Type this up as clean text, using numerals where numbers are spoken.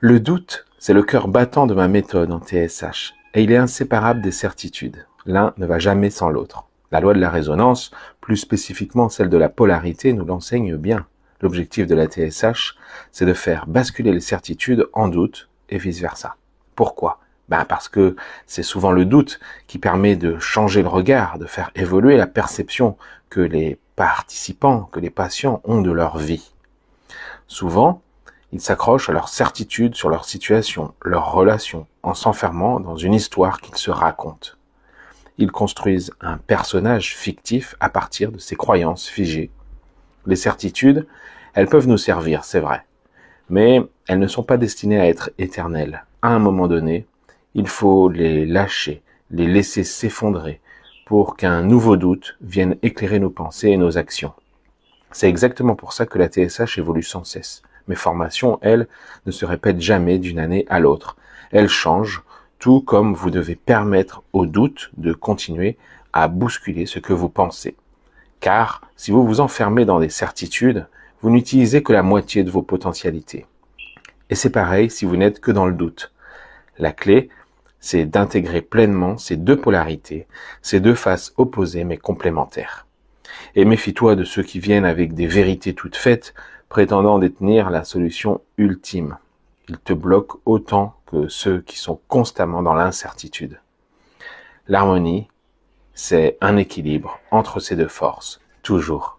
Le doute, c'est le cœur battant de ma méthode en TSH, et il est inséparable des certitudes. L'un ne va jamais sans l'autre. La loi de la résonance, plus spécifiquement celle de la polarité, nous l'enseigne bien. L'objectif de la TSH, c'est de faire basculer les certitudes en doute et vice-versa. Pourquoi ? Parce que c'est souvent le doute qui permet de changer le regard, de faire évoluer la perception que les participants, que les patients ont de leur vie. Souvent, ils s'accrochent à leur certitude sur leur situation, leur relation, en s'enfermant dans une histoire qu'ils se racontent. Ils construisent un personnage fictif à partir de ces croyances figées. Les certitudes, elles peuvent nous servir, c'est vrai, mais elles ne sont pas destinées à être éternelles. À un moment donné, il faut les lâcher, les laisser s'effondrer pour qu'un nouveau doute vienne éclairer nos pensées et nos actions. C'est exactement pour ça que la TSH évolue sans cesse. Mes formations, elles, ne se répètent jamais d'une année à l'autre. Elles changent, tout comme vous devez permettre au doute de continuer à bousculer ce que vous pensez. Car si vous vous enfermez dans des certitudes, vous n'utilisez que la moitié de vos potentialités. Et c'est pareil si vous n'êtes que dans le doute. La clé, c'est d'intégrer pleinement ces deux polarités, ces deux faces opposées mais complémentaires. Et méfie-toi de ceux qui viennent avec des vérités toutes faites, prétendant détenir la solution ultime. Ils te bloquent autant que ceux qui sont constamment dans l'incertitude. L'harmonie, c'est un équilibre entre ces deux forces, toujours.